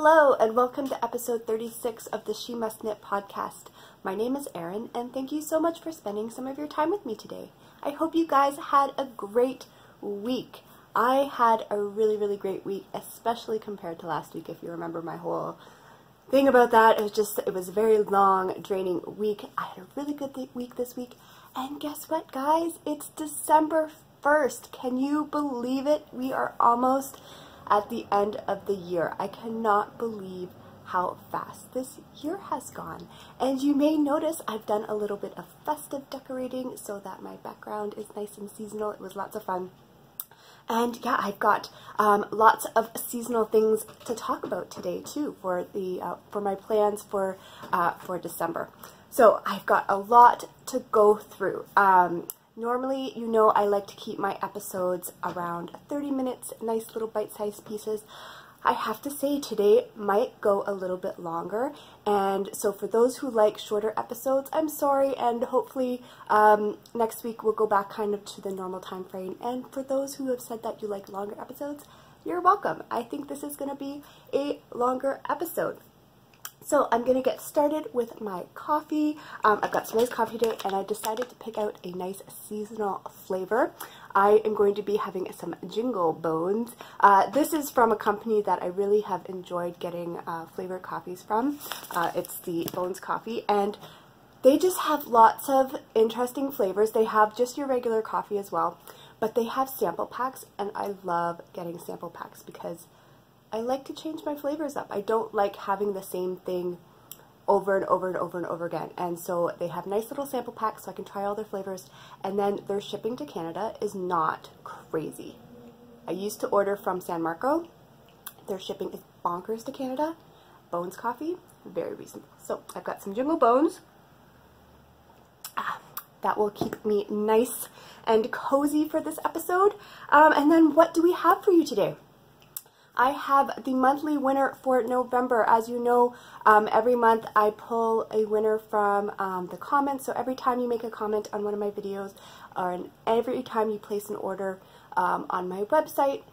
Hello and welcome to episode 36 of the She.Must.Knit podcast. My name is Erin and thank you so much for spending some of your time with me today. I hope you guys had a great week. I had a really great week, especially compared to last week. If you remember my whole thing about that, it was a very long, draining week. I had a really good week this week. And guess what, guys? It's December 1st. Can you believe it? We are almost at the end of the year. I cannot believe how fast this year has gone. And you may notice I've done a little bit of festive decorating so that my background is nice and seasonal. It was lots of fun. And yeah, I've got lots of seasonal things to talk about today too for my plans for December. So I've got a lot to go through. Normally, you know, I like to keep my episodes around 30 minutes, nice little bite-sized pieces. I have to say today might go a little bit longer, and so for those who like shorter episodes, I'm sorry, and hopefully next week we'll go back kind of to the normal time frame. And for those who have said that you like longer episodes, you're welcome. I think this is going to be a longer episode. So I'm going to get started with my coffee. I've got some nice coffee today, and I decided to pick out a nice seasonal flavor. I am going to be having some Jingle Bones. This is from a company that I really have enjoyed getting flavored coffees from. It's the Bones Coffee, and they just have lots of interesting flavors. They have just your regular coffee as well, but they have sample packs, and I love getting sample packs because I like to change my flavors up. I don't like having the same thing over and over and over and over again. And so they have nice little sample packs so I can try all their flavors. And then their shipping to Canada is not crazy. I used to order from San Marco. Their shipping is bonkers to Canada. Bones Coffee, very reasonable. So I've got some Jingle Bones. That will keep me nice and cozy for this episode. And then what do we have for you today? I have the monthly winner for November. As you know, every month I pull a winner from the comments. So every time you make a comment on one of my videos, or every time you place an order on my website,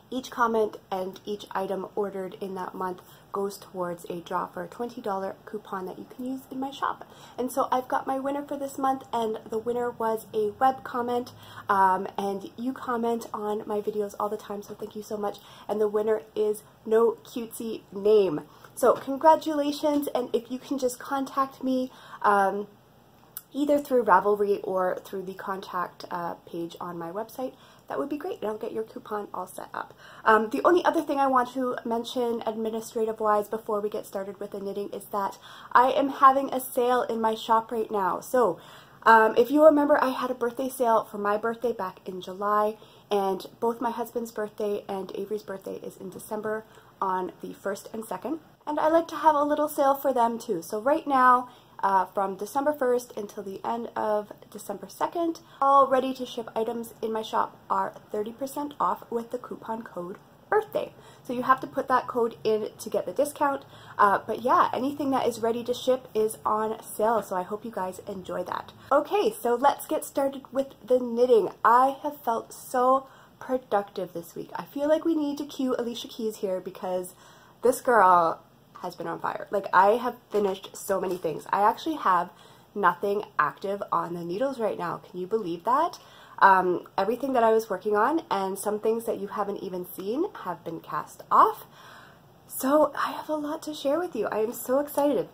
each comment and each item ordered in that month goes towards a draw for a $20 coupon that you can use in my shop. And so I've got my winner for this month, and the winner was a web comment, and you comment on my videos all the time, so thank you so much. And the winner is No Cutesy Name. So congratulations, and if you can just contact me either through Ravelry or through the contact page on my website, that would be great, and I'll get your coupon all set up. The only other thing I want to mention administrative-wise before we get started with the knitting is that I am having a sale in my shop right now. So if you remember, I had a birthday sale for my birthday back in July, and both my husband's birthday and Avery's birthday is in December on the 1st and 2nd. And I like to have a little sale for them too. So right now, from December 1st until the end of December 2nd, all ready to ship items in my shop are 30% off with the coupon code BIRTHDAY. So you have to put that code in to get the discount. But yeah, anything that is ready to ship is on sale, so I hope you guys enjoy that. Okay, so let's get started with the knitting. I have felt so productive this week. I feel like we need to cue Alicia Keys here because this girl has been on fire. Like, I have finished so many things. I actually have nothing active on the needles right now. Can you believe that? Everything that I was working on and some things that you haven't even seen have been cast off. So I have a lot to share with you. I am so excited.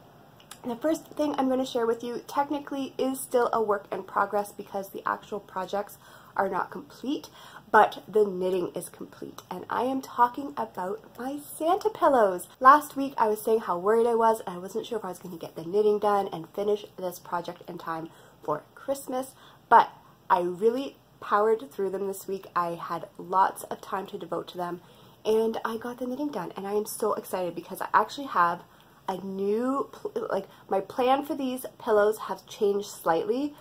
The first thing I'm going to share with you technically is still a work in progress because the actual projects are not complete, but the knitting is complete, and I am talking about my Santa pillows. Last week I was saying how worried I was, and I wasn't sure if I was going to get the knitting done and finish this project in time for Christmas, but I really powered through them this week. I had lots of time to devote to them, and I got the knitting done, and I am so excited because I actually have a new, my plan for these pillows has changed slightly,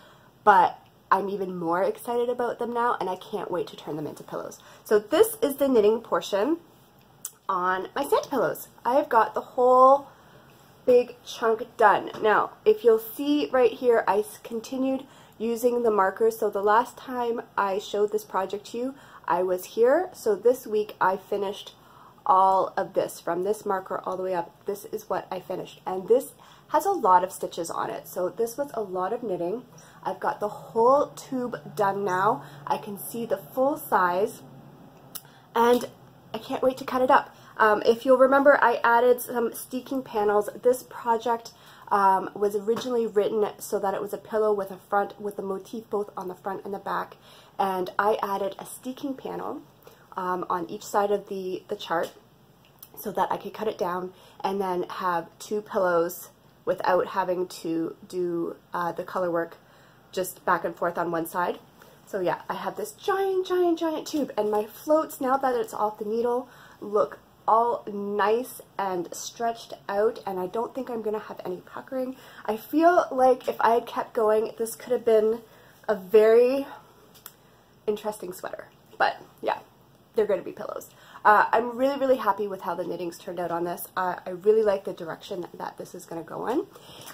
but I'm even more excited about them now, and I can't wait to turn them into pillows. So this is the knitting portion on my Santa pillows. I've got the whole big chunk done. Now, if you'll see right here, I continued using the markers. So the last time I showed this project to you, I was here. So this week I finished all of this, from this marker all the way up. This is what I finished, and this has a lot of stitches on it, so this was a lot of knitting. I've got the whole tube done now. I can see the full size, and I can't wait to cut it up. If you'll remember, I added some steeking panels. This project was originally written so that it was a pillow with a motif both on the front and the back, and I added a steeking panel on each side of the chart so that I could cut it down and then have two pillows without having to do the color work just back and forth on one side. So yeah, I have this giant tube, and my floats, now that it's off the needle, look all nice and stretched out, and I don't think I'm going to have any puckering. I feel like if I had kept going, this could have been a very interesting sweater. But yeah, they're going to be pillows. I'm really happy with how the knitting's turned out on this. I really like the direction that this is going to go in,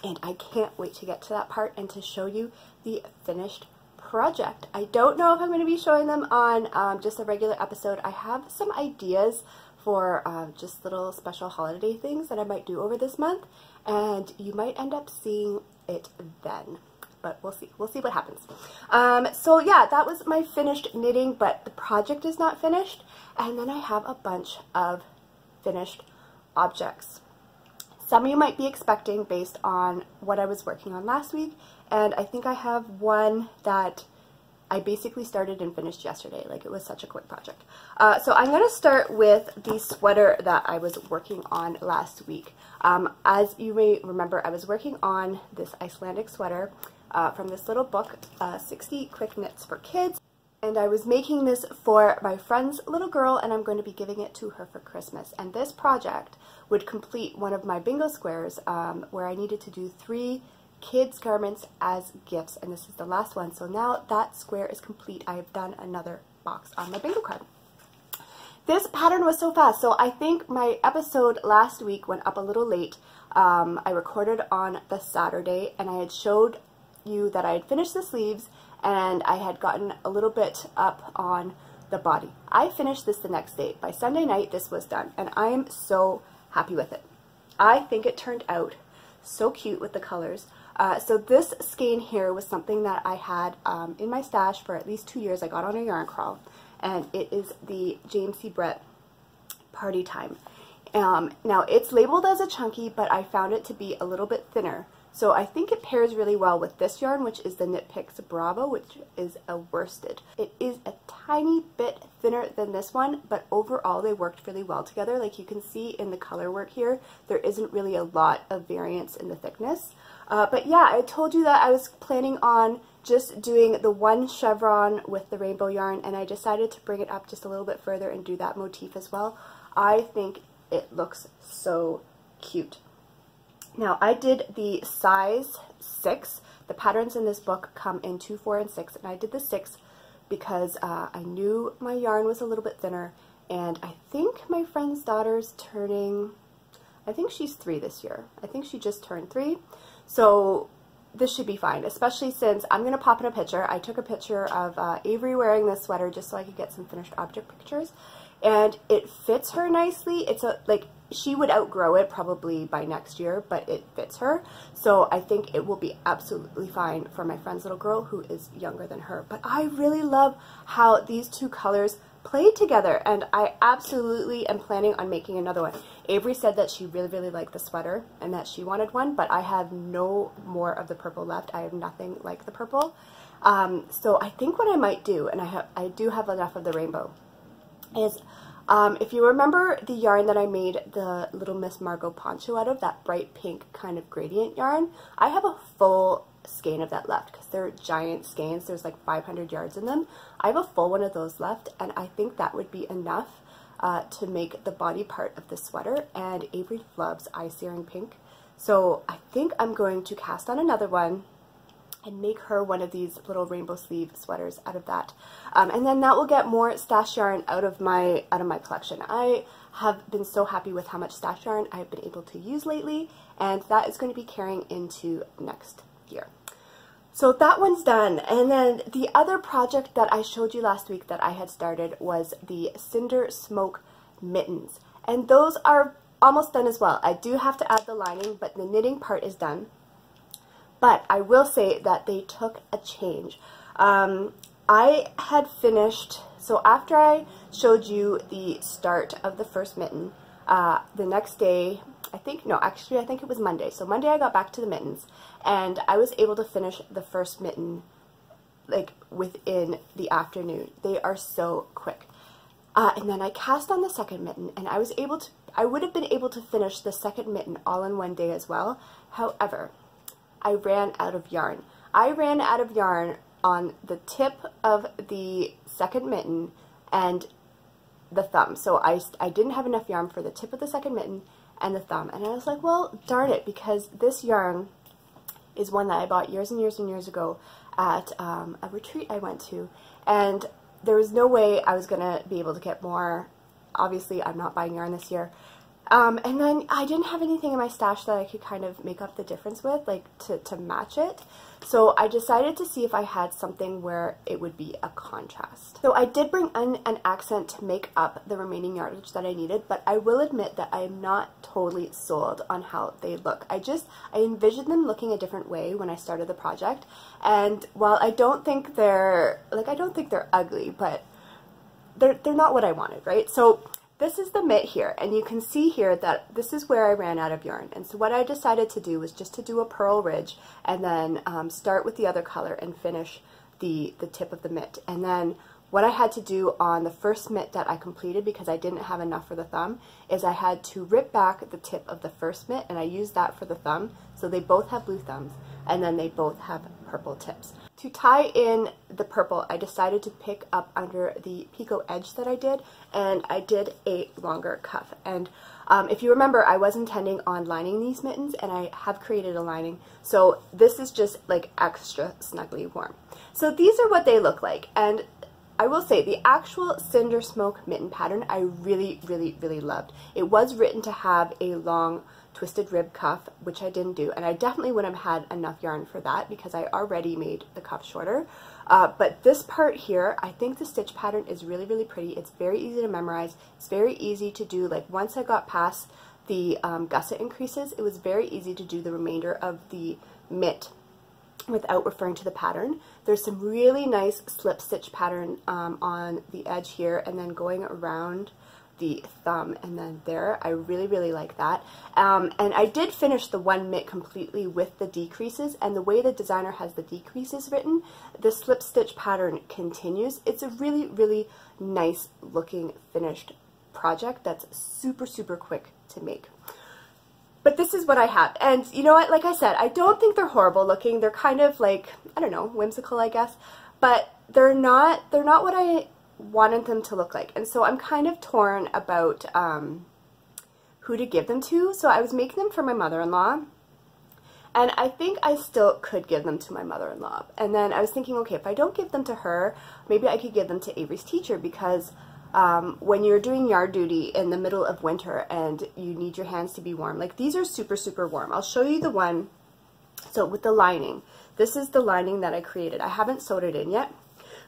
and I can't wait to get to that part and to show you the finished project. I don't know if I'm going to be showing them on just a regular episode. I have some ideas for just little special holiday things that I might do over this month, and you might end up seeing it then. But we'll see. We'll see what happens. So yeah, that was my finished knitting, but the project is not finished. And then I have a bunch of finished objects. Some of you might be expecting based on what I was working on last week, and I think I have one that I basically started and finished yesterday. Like, it was such a quick project. So I'm going to start with the sweater that I was working on last week. As you may remember, I was working on this Icelandic sweater from this little book, 60 Quick Knits for Kids. And I was making this for my friend's little girl, and I'm going to be giving it to her for Christmas. And this project would complete one of my bingo squares where I needed to do 3 kids' garments as gifts, and this is the last one. So now that square is complete, I have done another box on my bingo card. This pattern was so fast, so I think my episode last week went up a little late. I recorded on the Saturday, and I had showed you that I had finished the sleeves, and I had gotten a little bit up on the body. I finished this the next day. By Sunday night, this was done, and I am so happy with it. I think it turned out so cute with the colors. So this skein here was something that I had in my stash for at least 2 years. I got on a yarn crawl, and it is the James C. Brett Party Time. Now it's labeled as a chunky, but I found it to be a little bit thinner. So I think it pairs really well with this yarn, which is the Knit Picks Bravo, which is a worsted. It is a tiny bit thinner than this one, but overall they worked really well together. Like you can see in the color work here, there isn't really a lot of variance in the thickness. But yeah, I told you that I was planning on just doing the one chevron with the rainbow yarn, and I decided to bring it up just a little bit further and do that motif as well. I think it looks so cute. Now, I did the size 6. The patterns in this book come in 2, 4, and 6, and I did the 6 because I knew my yarn was a little bit thinner, and I think my friend's daughter's turning, I think she's 3 this year. I think she just turned 3, so this should be fine, especially since I'm going to pop in a picture. I took a picture of Avery wearing this sweater just so I could get some finished object pictures, and it fits her nicely. It's she would outgrow it probably by next year, but it fits her. So I think it will be absolutely fine for my friend's little girl who is younger than her. But I really love how these two colors play together, and I absolutely am planning on making another one. Avery said that she really liked the sweater and that she wanted one, but I have no more of the purple left. I have nothing like the purple. So I think what I might do, and I do have enough of the rainbow, is if you remember the yarn that I made the Little Miss Margot poncho out of, that bright pink kind of gradient yarn, I have a full skein of that left because they're giant skeins. There's like 500 yards in them. I have a full one of those left, and I think that would be enough to make the body part of the sweater, and Avery loves eye searing pink. So I think I'm going to cast on another one and make her one of these little rainbow sleeve sweaters out of that, and then that will get more stash yarn out of my collection. I have been so happy with how much stash yarn I've been able to use lately, and that is going to be carrying into next year. So that one's done, and then the other project that I showed you last week that I had started was the Cindersmoke mittens. and those are almost done as well. I do have to add the lining, but the knitting part is done. But I will say that they took a change. I had finished, so after I showed you the start of the first mitten, the next day, I think it was Monday. So Monday I got back to the mittens, and I was able to finish the first mitten like within the afternoon. They are so quick. And then I cast on the second mitten, and I would have been able to finish the second mitten all in one day as well. However, I ran out of yarn. I ran out of yarn on the tip of the second mitten and the thumb. So I didn't have enough yarn for the tip of the second mitten and the thumb. And I was like, well, darn it, because this yarn is one that I bought years and years and years ago at a retreat I went to. And there was no way I was going to be able to get more. Obviously, I'm not buying yarn this year. And then I didn't have anything in my stash that I could kind of make up the difference with, like to match it. So I decided to see if I had something where it would be a contrast. So I did bring in an accent to make up the remaining yardage that I needed, but I will admit that I am not totally sold on how they look. I envisioned them looking a different way when I started the project. And while I don't think they're ugly, but they're not what I wanted, right? So this is the mitt here, and you can see here that this is where I ran out of yarn. And so what I decided to do was just to do a purl ridge and then start with the other color and finish the tip of the mitt. And then what I had to do on the first mitt that I completed, because I didn't have enough for the thumb, is I had to rip back the tip of the first mitt, and I used that for the thumb. So they both have blue thumbs, and then they both have purple tips. To tie in the purple, I decided to pick up under the picot edge that I did, and I did a longer cuff. And if you remember, I was intending on lining these mittens, and I have created a lining, so this is just like extra snugly warm. So these are what they look like, and I will say the actual Cindersmoke mitten pattern I really, really, really loved. It was written to have a long twisted rib cuff, which I didn't do, and I definitely wouldn't have had enough yarn for that because I already made the cuff shorter. But this part here, I think the stitch pattern is really, really pretty. It's very easy to memorize. It's very easy to do. Like once I got past the gusset increases, it was very easy to do the remainder of the mitt without referring to the pattern. There's some really nice slip stitch pattern on the edge here, and then going around the thumb and then there. I really, really like that. And I did finish the one mitt completely with the decreases, and the way the designer has the decreases written, the slip stitch pattern continues. It's a really, really nice looking finished project that's super, super quick to make. But this is what I have, and you know what, like I said, I don't think they're horrible looking. They're kind of like, I don't know, whimsical, I guess, but they're not what I wanted them to look like. And so I'm kind of torn about who to give them to. So I was making them for my mother-in-law, and I think I still could give them to my mother-in-law. And then I was thinking, okay, if I don't give them to her, maybe I could give them to Avery's teacher, because when you're doing yard duty in the middle of winter and you need your hands to be warm, like these are super, super warm. I'll show you the one. So with the lining, this is the lining that I created. I haven't sewed it in yet,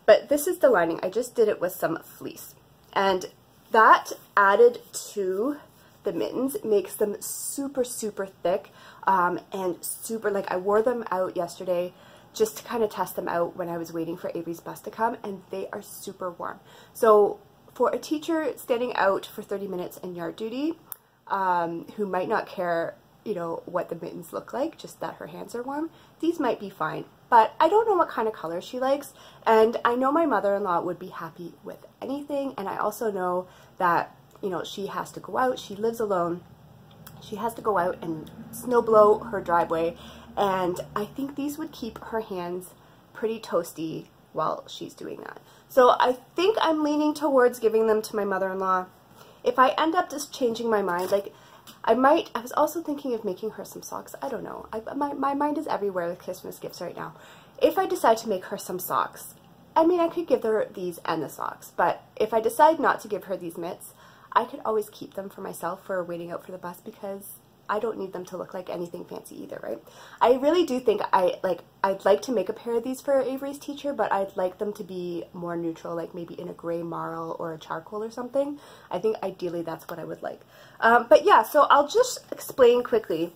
but this is the lining. I just did it with some fleece, and that added to the mittens makes them super, super thick and super, like I wore them out yesterday just to kind of test them out when I was waiting for Avery's bus to come, and they are super warm. So for a teacher standing out for 30 minutes in yard duty, who might not care, you know, what the mittens look like, just that her hands are warm, these might be fine. But I don't know what kind of color she likes, and I know my mother-in-law would be happy with anything, and I also know that, you know, she has to go out, she lives alone, she has to go out and snow blow her driveway, and I think these would keep her hands pretty toasty while she's doing that. So I think I'm leaning towards giving them to my mother-in-law. If I end up just changing my mind, like I was also thinking of making her some socks. I don't know. My mind is everywhere with Christmas gifts right now. If I decide to make her some socks, I mean, I could give her these and the socks, but if I decide not to give her these mitts, I could always keep them for myself for waiting out for the bus, because I don't need them to look like anything fancy either, right? I really do think I'd like to make a pair of these for Avery's teacher, but I'd like them to be more neutral, like maybe in a gray marl or a charcoal or something. I think ideally that's what I would like. But yeah, so I'll just explain quickly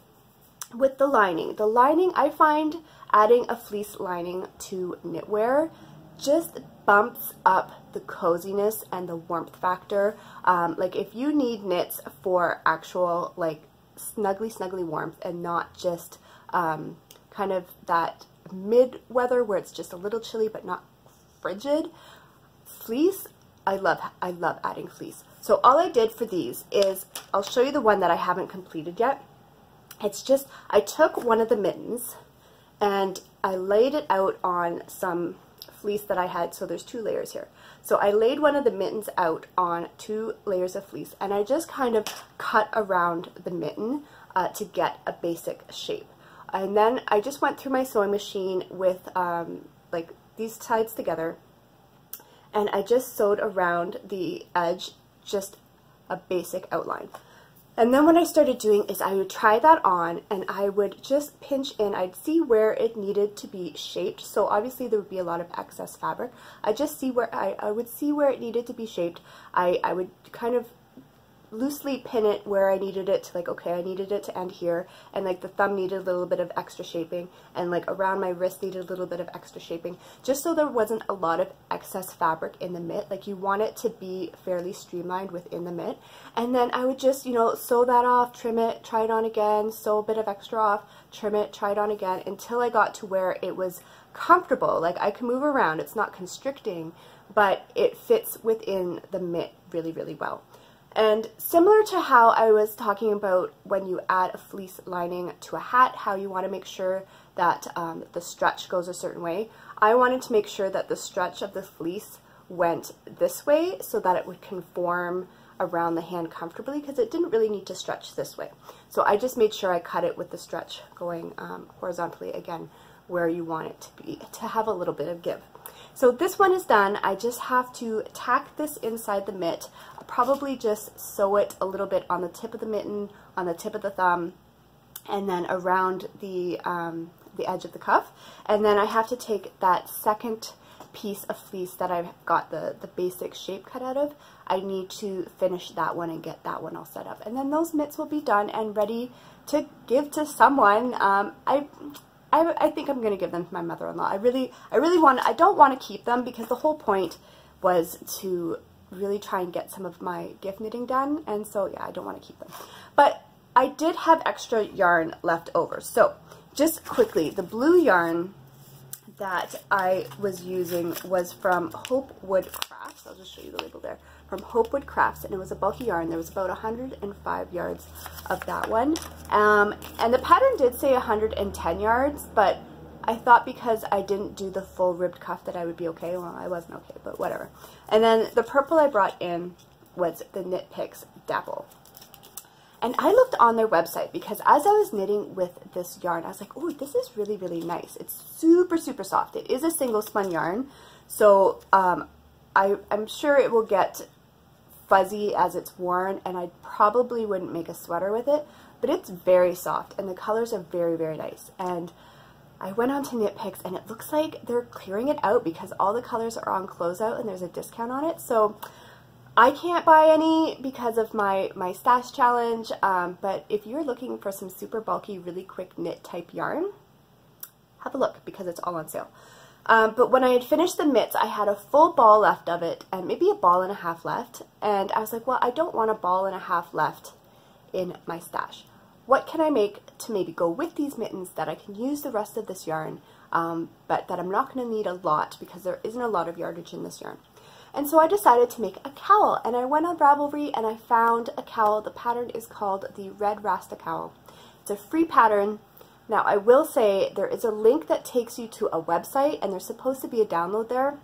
with the lining. The lining, I find adding a fleece lining to knitwear just bumps up the coziness and the warmth factor. Like if you need knits for actual like snuggly warmth and not just kind of that mid-weather where it's just a little chilly but not frigid, fleece, I love adding fleece. So all I did for these is, I'll show you the one that I haven't completed yet. It's just, I took one of the mittens and I laid it out on some fleece that I had, so there's 2 layers here. So I laid one of the mittens out on 2 layers of fleece, and I just kind of cut around the mitten to get a basic shape. And then I just went through my sewing machine with like these sides together, and I just sewed around the edge just a basic outline. And then what I started doing is I would try that on and I would just pinch in. I'd see where it needed to be shaped. So obviously there would be a lot of excess fabric. I just see where I would see where it needed to be shaped. I would kind of loosely pin it where I needed it to, like, okay, I needed it to end here, and like the thumb needed a little bit of extra shaping, and like around my wrist needed a little bit of extra shaping, just so there wasn't a lot of excess fabric in the mitt. Like you want it to be fairly streamlined within the mitt. And then I would just, you know, sew that off, trim it, try it on again, sew a bit of extra off, trim it, try it on again, until I got to where it was comfortable. Like I can move around, it's not constricting, but it fits within the mitt really, really well. And similar to how I was talking about when you add a fleece lining to a hat, how you want to make sure that the stretch goes a certain way, I wanted to make sure that the stretch of the fleece went this way so that it would conform around the hand comfortably, because it didn't really need to stretch this way. So I just made sure I cut it with the stretch going horizontally, again, where you want it to be, to have a little bit of give. So this one is done. I just have to tack this inside the mitt. I'll probably just sew it a little bit on the tip of the mitten, on the tip of the thumb, and then around the edge of the cuff. And then I have to take that second piece of fleece that I've got the basic shape cut out of. I need to finish that one and get that one all set up. And then those mitts will be done and ready to give to someone. I think I'm going to give them to my mother-in-law. I really want, I don't want to keep them, because the whole point was to really try and get some of my gift knitting done, and so yeah, I don't want to keep them. But I did have extra yarn left over. So just quickly, the blue yarn that I was using was from Hopewood Crafts. I'll just show you the label there. From Hopewood Crafts, and it was a bulky yarn. There was about 105 yards of that one. And the pattern did say 110 yards, but I thought because I didn't do the full ribbed cuff that I would be okay. Well, I wasn't okay, but whatever. And then the purple I brought in was the Knit Picks Dapple. And I looked on their website because as I was knitting with this yarn, I was like, oh, this is really, really nice. It's super, super soft. It is a single spun yarn, so I'm sure it will get fuzzy as it's worn, and I probably wouldn't make a sweater with it, but it's very soft, and the colors are very, very nice. And I went on to Knit Picks, and it looks like they're clearing it out because all the colors are on closeout, and there's a discount on it. So I can't buy any because of my stash challenge, but if you're looking for some super bulky, really quick knit type yarn, have a look because it's all on sale. But when I had finished the mitts, I had a full ball left of it and maybe a ball and a half left. And I was like, well, I don't want a ball and a half left in my stash. What can I make to maybe go with these mittens that I can use the rest of this yarn, but that I'm not going to need a lot because there isn't a lot of yardage in this yarn. And so I decided to make a cowl, and I went on Ravelry and I found a cowl. The pattern is called the Red Rasta Cowl. It's a free pattern. Now, I will say there is a link that takes you to a website, and there's supposed to be a download there.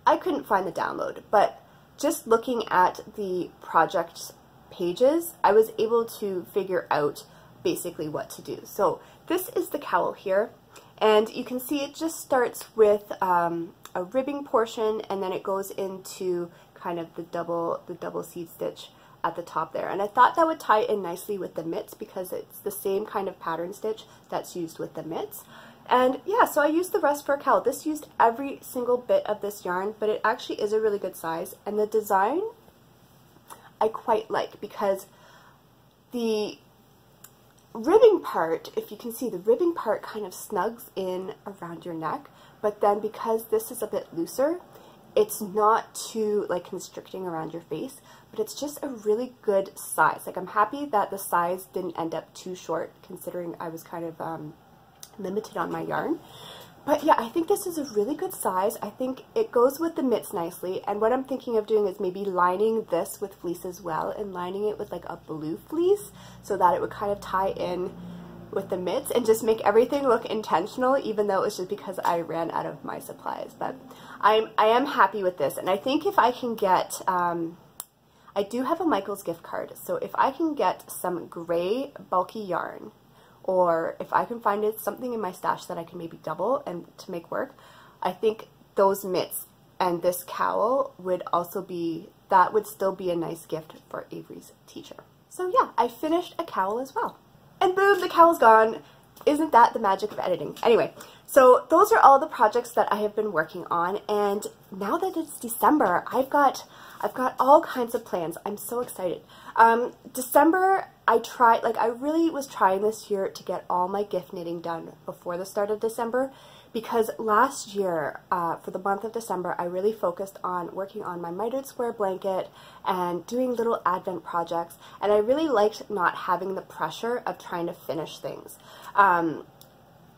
I couldn't find the download, but just looking at the project pages, I was able to figure out basically what to do. So this is the cowl here, and you can see it just starts with a ribbing portion, and then it goes into kind of the double seed stitch at the top there. And I thought that would tie in nicely with the mitts because it's the same kind of pattern stitch that's used with the mitts. And yeah, so I used the rest for a cowl. This used every single bit of this yarn, but it actually is a really good size. And the design I quite like because the ribbing part, if you can see, the ribbing part kind of snugs in around your neck, but then because this is a bit looser, it's not too like constricting around your face, but it's just a really good size. Like I'm happy that the size didn't end up too short considering I was kind of limited on my yarn. But yeah, I think this is a really good size. I think it goes with the mitts nicely, and what I'm thinking of doing is maybe lining this with fleece as well and lining it with like a blue fleece so that it would kind of tie in with the mitts and just make everything look intentional, even though it was just because I ran out of my supplies. But I am happy with this, and I think if I can get, I do have a Michael's gift card, so if I can get some gray bulky yarn, or if I can find something in my stash that I can maybe double and to make work, I think those mitts and this cowl would also be, that would still be a nice gift for Avery's teacher. So yeah, I finished a cowl as well. And boom, the cowl's gone. Isn't that the magic of editing? Anyway, so those are all the projects that I have been working on, and now that it's December, I've got all kinds of plans. I'm so excited. December, I really was trying this year to get all my gift knitting done before the start of December, because last year, for the month of December, I really focused on working on my mitered square blanket and doing little advent projects, and I really liked not having the pressure of trying to finish things.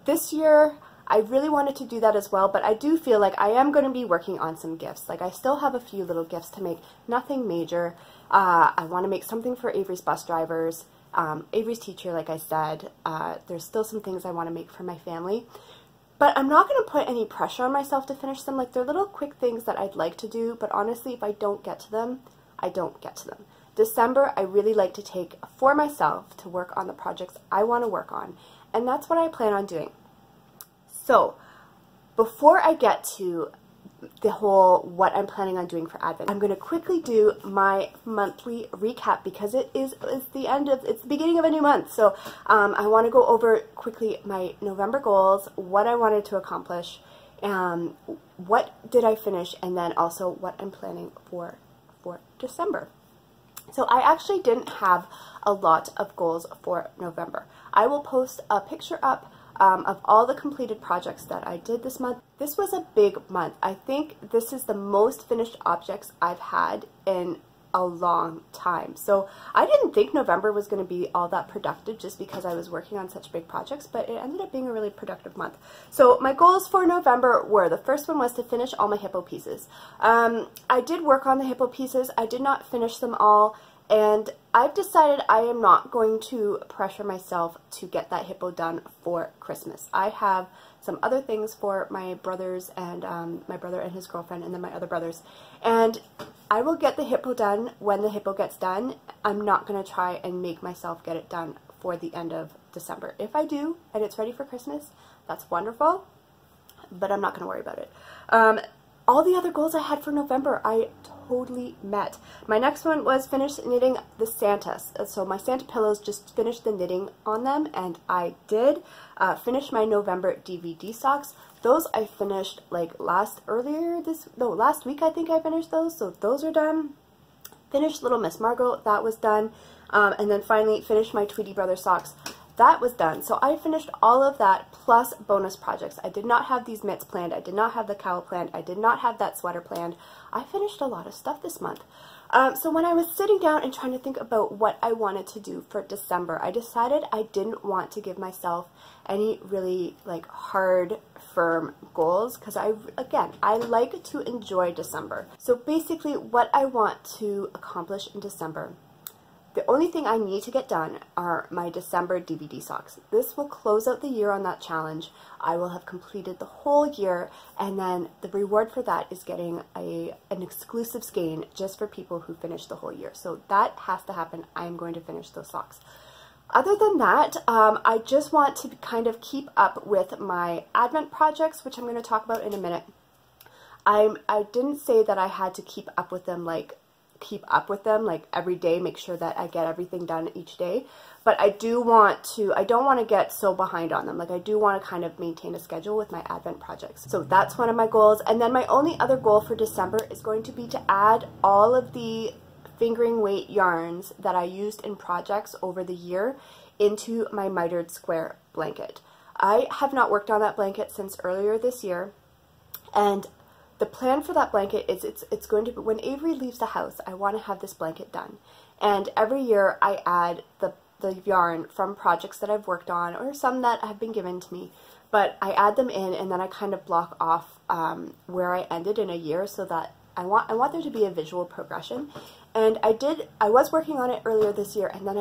This year, I really wanted to do that as well, but I do feel like I am going to be working on some gifts. Like I still have a few little gifts to make, nothing major. I want to make something for Avery's bus drivers, Avery's teacher, like I said. There's still some things I want to make for my family. But I'm not going to put any pressure on myself to finish them. Like, they're little quick things that I'd like to do, but honestly, if I don't get to them, I don't get to them. December, I really like to take for myself to work on the projects I want to work on, and that's what I plan on doing. So, before I get to the whole what I'm planning on doing for Advent, I'm going to quickly do my monthly recap because it's the beginning of a new month. So I want to go over quickly my November goals, what I wanted to accomplish, what did I finish, and then also what I'm planning for December. So I actually didn't have a lot of goals for November. I will post a picture up of all the completed projects that I did this month. This was a big month. I think this is the most finished objects I've had in a long time. So I didn't think November was going to be all that productive just because I was working on such big projects, but it ended up being a really productive month. So my goals for November were, the first one was to finish all my hippo pieces. I did work on the hippo pieces. I did not finish them all, and I've decided I am not going to pressure myself to get that hippo done for Christmas. I have some other things for my brothers and my brother and his girlfriend and then my other brothers. And I will get the hippo done when the hippo gets done. I'm not going to try and make myself get it done for the end of December. If I do and it's ready for Christmas, that's wonderful, but I'm not going to worry about it. All the other goals I had for November, I totally met. My next one was finish knitting the Santas. So my Santa pillows, just finished the knitting on them, and I did finish my November DVD socks. Those I finished like last week I think I finished those, so those are done. Finished Little Miss Margot, that was done. And then finally finished my Tweety Brother socks. That was done. So I finished all of that plus bonus projects. I did not have these mitts planned. I did not have the cowl planned. I did not have that sweater planned. I finished a lot of stuff this month. So when I was sitting down and trying to think about what I wanted to do for December, I decided I didn't want to give myself any really like hard, firm goals because I like to enjoy December. So basically what I want to accomplish in December, the only thing I need to get done are my December DVD socks. This will close out the year on that challenge. I will have completed the whole year, and then the reward for that is getting an exclusive skein just for people who finish the whole year. So that has to happen. I am going to finish those socks. Other than that, I just want to kind of keep up with my Advent projects, which I'm going to talk about in a minute. I didn't say that I had to keep up with them like keep up with them like every day, make sure that I get everything done each day. But I don't want to get so behind on them. Like I do want to kind of maintain a schedule with my Advent projects. So that's one of my goals. And then my only other goal for December is going to be to add all of the fingering weight yarns that I used in projects over the year into my mitered square blanket. I have not worked on that blanket since earlier this year, and the plan for that blanket is it's going to be, when Avery leaves the house, I want to have this blanket done. And every year I add the yarn from projects that I've worked on or some that have been given to me, but I add them in and then I kind of block off where I ended in a year, so that I want there to be a visual progression. And I was working on it earlier this year, and then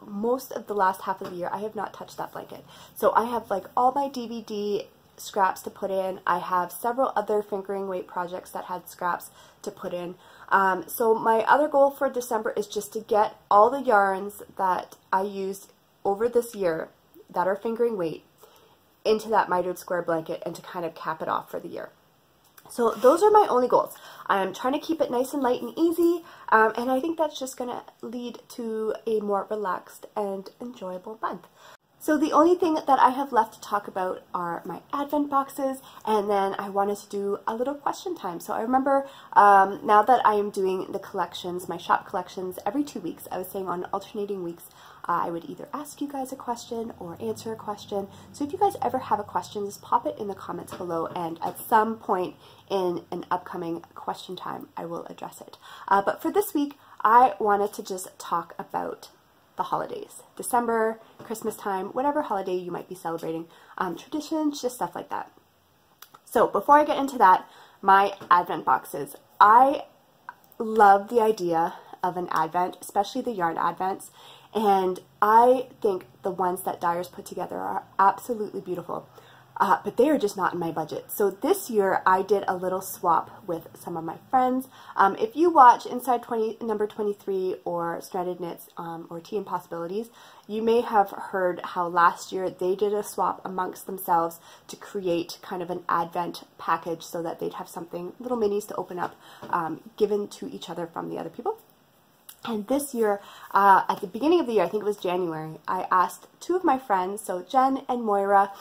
most of the last half of the year I have not touched that blanket. So I have like all my DVD scraps to put in. I have several other fingering weight projects that had scraps to put in. So my other goal for December is just to get all the yarns that I used over this year that are fingering weight into that mitered square blanket and to kind of cap it off for the year. So those are my only goals. I'm trying to keep it nice and light and easy, and I think that's just going to lead to a more relaxed and enjoyable month. So the only thing that I have left to talk about are my Advent boxes, and then I wanted to do a little question time. So I remember now that I am doing the collections, my shop collections, every 2 weeks, I was saying on alternating weeks, I would either ask you guys a question or answer a question. So if you guys ever have a question, just pop it in the comments below, and at some point in an upcoming question time, I will address it. But for this week, I wanted to just talk about the holidays. December, Christmas time, whatever holiday you might be celebrating, traditions, just stuff like that. So before I get into that, my Advent boxes. I love the idea of an Advent, especially the yarn Advents, and I think the ones that dyers put together are absolutely beautiful. But they are just not in my budget. So this year I did a little swap with some of my friends. If you watch Inside number 23 or Stranded Knits or Tea and Possibilities, you may have heard how last year they did a swap amongst themselves to create kind of an Advent package so that they'd have something, little minis to open up, given to each other from the other people. And this year, at the beginning of the year, I think it was January, I asked two of my friends, so Jen and Moira,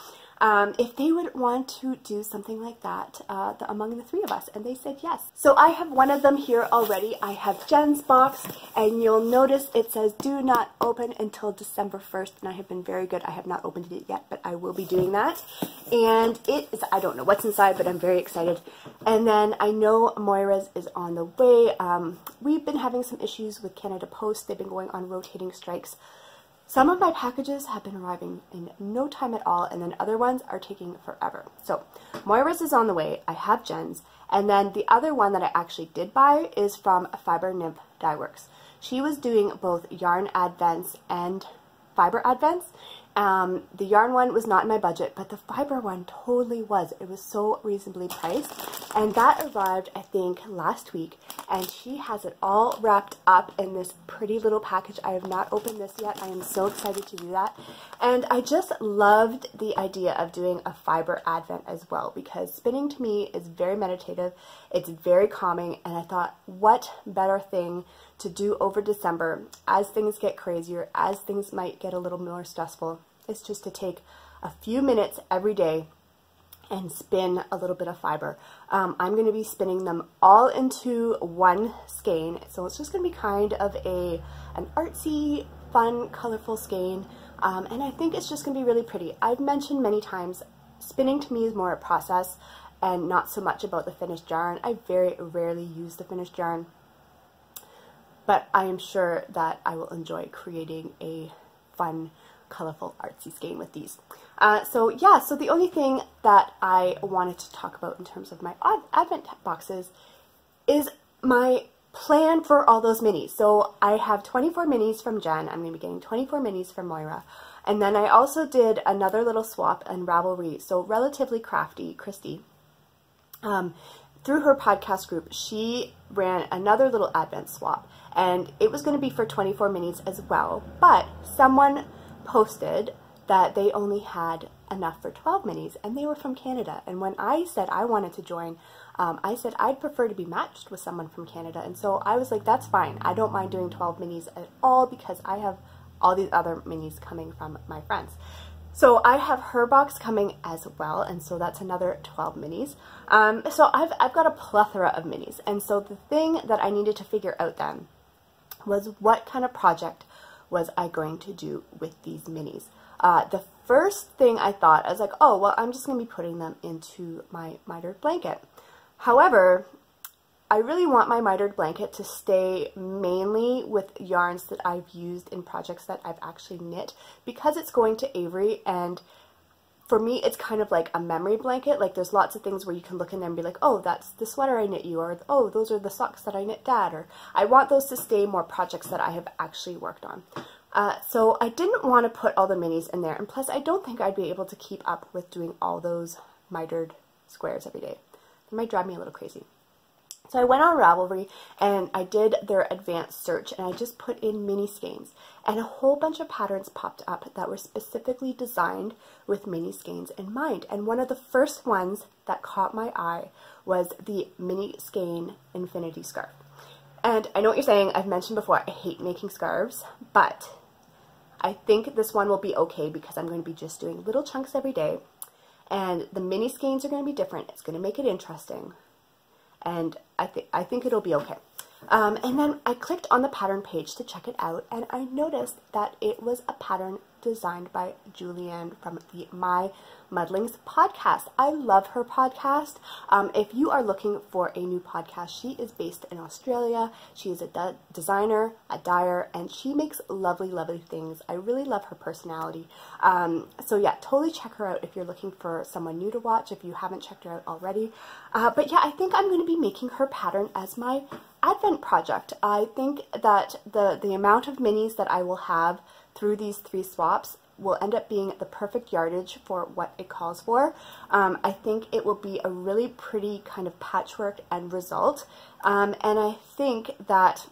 if they would want to do something like that among the three of us, and they said yes. So I have one of them here already. I have Jen's box, and you'll notice it says do not open until December 1st, and I have been very good. I have not opened it yet, but I will be doing that. And it is, I don't know what's inside, but I'm very excited. And then I know Moira's is on the way. We've been having some issues with Canada Post. They've been going on rotating strikes. Some of my packages have been arriving in no time at all, and then other ones are taking forever. So Moira's is on the way. I have Jen's. And then the other one that I actually did buy is from Fibernymph Dyeworks. She was doing both yarn advents and fiber advents. The yarn one was not in my budget, but the fiber one totally was. It was so reasonably priced, and that arrived, I think, last week, and she has it all wrapped up in this pretty little package. I have not opened this yet. I am so excited to do that, and I just loved the idea of doing a fiber advent as well, because spinning to me is very meditative, it's very calming, and I thought, what better thing to do over December as things get crazier, as things might get a little more stressful, is just to take a few minutes every day and spin a little bit of fiber. I'm going to be spinning them all into one skein, so it's just going to be kind of an artsy, fun, colorful skein, and I think it's just going to be really pretty. I've mentioned many times, spinning to me is more a process and not so much about the finished yarn. I very rarely use the finished yarn, but I am sure that I will enjoy creating a fun, colorful, artsy skein with these. So yeah, so the only thing that I wanted to talk about in terms of my Advent boxes is my plan for all those minis. So I have 24 minis from Jen. I'm going to be getting 24 minis from Moira. And then I also did another little swap in Ravelry. So Relatively Crafty, Christy, through her podcast group, she ran another little Advent swap. And it was going to be for 24 minis as well. But someone posted that they only had enough for 12 minis, and they were from Canada. And when I said I wanted to join, I said I'd prefer to be matched with someone from Canada. And so I was like, that's fine. I don't mind doing 12 minis at all because I have all these other minis coming from my friends. So I have her box coming as well, and so that's another 12 minis. So I've got a plethora of minis, and so the thing that I needed to figure out then was what kind of project was I going to do with these minis. The first thing I thought, I was like, oh, well, I'm just going to be putting them into my mitered blanket. However, I really want my mitered blanket to stay mainly with yarns that I've used in projects that I've actually knit, because it's going to Avery, and for me it's kind of like a memory blanket. Like, there's lots of things where you can look in there and be like, oh, that's the sweater I knit you, or oh, those are the socks that I knit Dad, or I want those to stay more projects that I have actually worked on. So I didn't want to put all the minis in there, and plus I don't think I'd be able to keep up with doing all those mitered squares every day. It might drive me a little crazy. So I went on Ravelry and I did their advanced search, and I just put in mini skeins, and a whole bunch of patterns popped up that were specifically designed with mini skeins in mind. And one of the first ones that caught my eye was the mini skein infinity scarf. And I know what you're saying, I've mentioned before, I hate making scarves, but I think this one will be okay because I'm going to be just doing little chunks every day, and the mini skeins are going to be different. It's going to make it interesting. And I think it'll be okay. And then I clicked on the pattern page to check it out, and I noticed that it was a pattern designed by Julianne from the My Muddlings Podcast. I love her podcast. If you are looking for a new podcast, she is based in Australia. She is a designer, a dyer, and she makes lovely, lovely things. I really love her personality. So yeah, totally check her out if you're looking for someone new to watch, if you haven't checked her out already. But yeah, I think I'm going to be making her pattern as my Advent project. I think that the amount of minis that I will have through these 3 swaps will end up being the perfect yardage for what it calls for. I think it will be a really pretty kind of patchwork end result, and I think that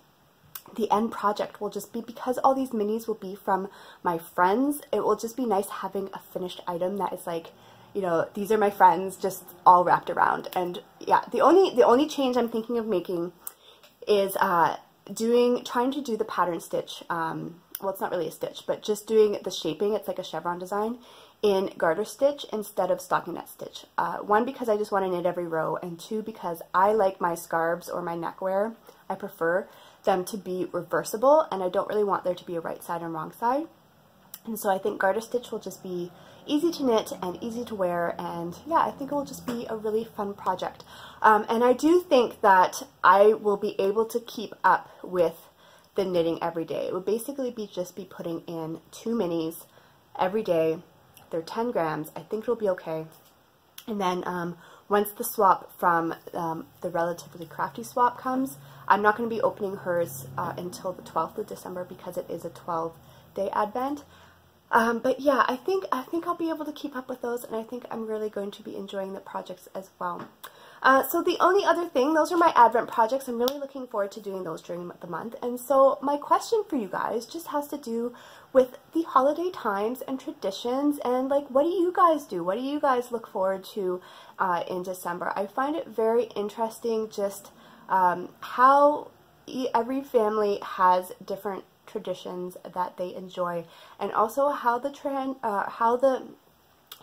the end project will just be, because all these minis will be from my friends, it will just be nice having a finished item that is like, you know, these are my friends just all wrapped around. And yeah, the only change I'm thinking of making is trying to do the pattern stitch, well, it's not really a stitch, but just doing the shaping, it's like a chevron design, in garter stitch instead of stockinette stitch. 1, because I just want to knit every row, and 2, because I like my scarves or my neckwear, I prefer them to be reversible, and I don't really want there to be a right side and wrong side. And so I think garter stitch will just be easy to knit and easy to wear, and yeah, I think it will just be a really fun project. And I do think that I will be able to keep up with the knitting every day. It would basically be just be putting in 2 minis every day. They're 10 grams. I think it'll be okay. And then once the swap from the relatively crafty swap comes, I'm not going to be opening hers until the 12th of December because it is a 12-day advent. But yeah, I think I'll be able to keep up with those, and I think I'm really going to be enjoying the projects as well. So the only other thing, those are my Advent projects. I'm really looking forward to doing those during the month. And so my question for you guys just has to do with the holiday times and traditions, and like, what do you guys do? What do you guys look forward to in December? I find it very interesting just how every family has different traditions that they enjoy, and also how the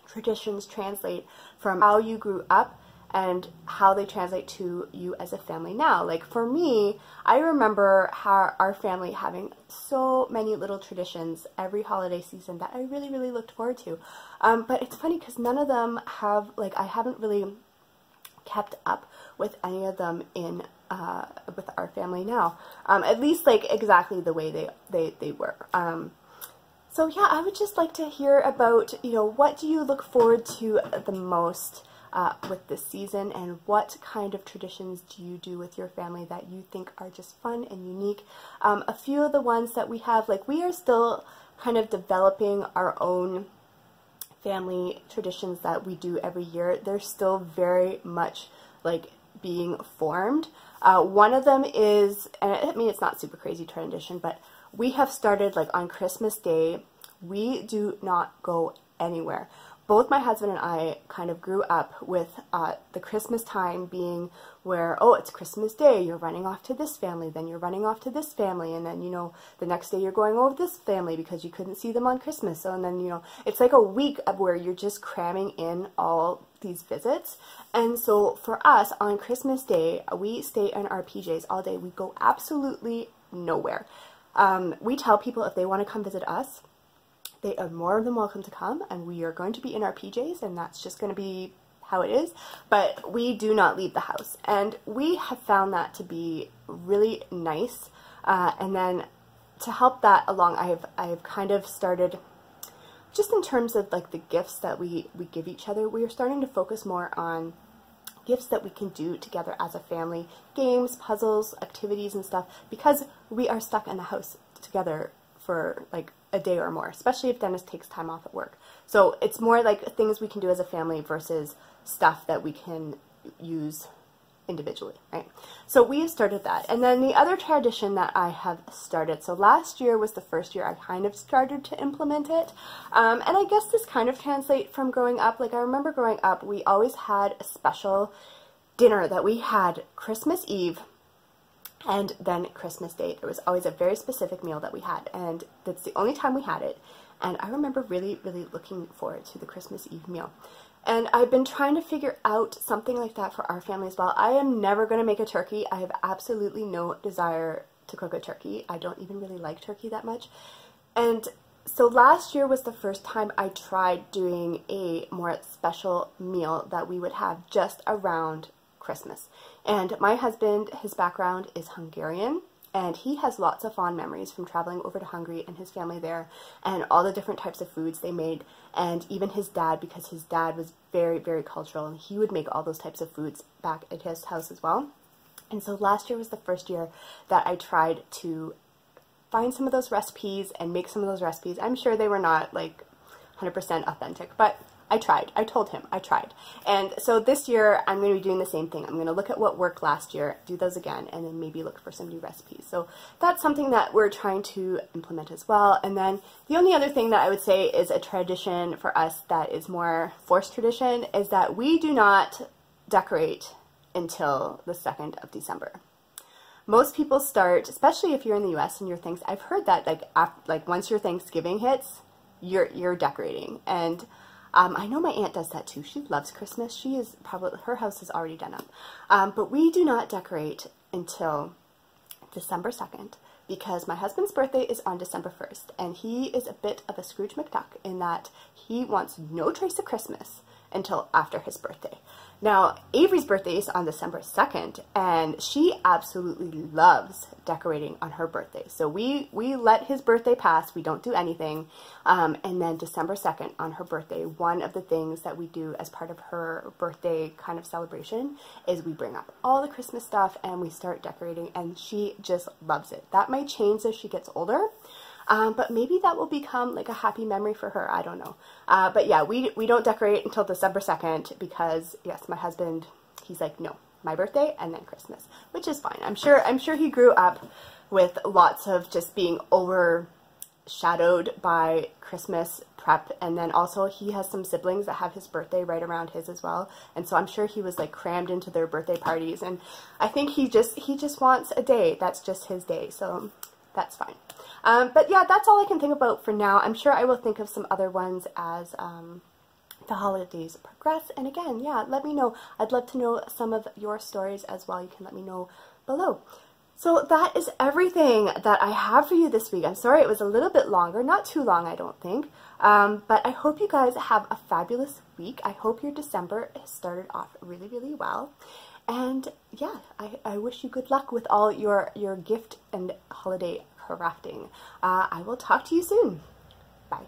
traditions translate from how you grew up and how they translate to you as a family now. Like for me, I remember how our family having so many little traditions every holiday season that I really, really looked forward to. But it's funny because none of them have, like, I haven't really kept up with any of them in with our family now, at least like exactly the way they were. So yeah, I would just like to hear about, you know, what do you look forward to the most with this season, and what kind of traditions do you do with your family that you think are just fun and unique? A few of the ones that we have, like, we are still kind of developing our own family traditions that we do every year. They're still very much like being formed. One of them is, and I mean, it's not super crazy tradition, but we have started, like, on Christmas Day, we do not go anywhere. both my husband and I kind of grew up with the Christmas time being where, oh, it's Christmas Day, you're running off to this family, then you're running off to this family, and then, you know, the next day you're going over this family because you couldn't see them on Christmas. So, and then, you know, it's like a week of where you're just cramming in all these visits. And so for us on Christmas Day, we stay in our PJs all day. We go absolutely nowhere. We tell people if they want to come visit us, they are more than welcome to come, and we are going to be in our PJs, and that's just going to be how it is, but we do not leave the house, and we have found that to be really nice. And then to help that along, I've kind of started, just in terms of like the gifts that we give each other, we are starting to focus more on gifts that we can do together as a family, games, puzzles, activities and stuff, because we are stuck in the house together for like a day or more, especially if Dennis takes time off at work. So it's more like things we can do as a family versus stuff that we can use individually, right? So we have started that. And then the other tradition that I have started, so last year was the first year I kind of started to implement it. And I guess this kind of translates from growing up. Like I remember growing up, we always had a special dinner that we had Christmas Eve and then Christmas Day. There was always a very specific meal that we had, and that's the only time we had it. And I remember really, really looking forward to the Christmas Eve meal. And I've been trying to figure out something like that for our family as well. I am never going to make a turkey. I have absolutely no desire to cook a turkey. I don't even really like turkey that much. And so last year was the first time I tried doing a more special meal that we would have just around Christmas. And my husband, his background is Hungarian, and he has lots of fond memories from traveling over to Hungary and his family there, and all the different types of foods they made, and even his dad, because his dad was very, very cultural, and he would make all those types of foods back at his house as well. And so last year was the first year that I tried to find some of those recipes and make some of those recipes. I'm sure they were not like 100% authentic, but I tried. I told him I tried. And so this year I'm going to be doing the same thing. I'm going to look at what worked last year, do those again, and then maybe look for some new recipes. So that's something that we're trying to implement as well. And then the only other thing that I would say is a tradition for us that is more forced tradition is that we do not decorate until the 2nd of December. Most people start, especially if you're in the US and your things, I've heard that like once your Thanksgiving hits, you're decorating. And I know my aunt does that too. She loves Christmas. She is probably, her house is already done up. But we do not decorate until December 2nd because my husband's birthday is on December 1st. And he is a bit of a Scrooge McDuck in that he wants no trace of Christmas until after his birthday. Now, Avery's birthday is on December 2nd, and she absolutely loves decorating on her birthday. So we let his birthday pass. We don't do anything. And then December 2nd on her birthday, one of the things that we do as part of her birthday kind of celebration is we bring up all the Christmas stuff and we start decorating, and she just loves it. That might change as she gets older. But maybe that will become like a happy memory for her. I don't know. But yeah, we don't decorate until December 2nd because, yes, my husband, he's like, no, my birthday and then Christmas, which is fine. I'm sure he grew up with lots of just being overshadowed by Christmas prep. And then also he has some siblings that have his birthday right around his as well. And so I'm sure he was like crammed into their birthday parties. And I think he just wants a day. That's just his day. So that's fine. But yeah, that's all I can think about for now. I'm sure I will think of some other ones as the holidays progress. And again, yeah, let me know. I'd love to know some of your stories as well. You can let me know below. So that is everything that I have for you this week. I'm sorry it was a little bit longer, not too long I don't think, but I hope you guys have a fabulous week. I hope your December has started off really, really well. And yeah, I wish you good luck with all your gift and holiday crafting. I will talk to you soon. Bye.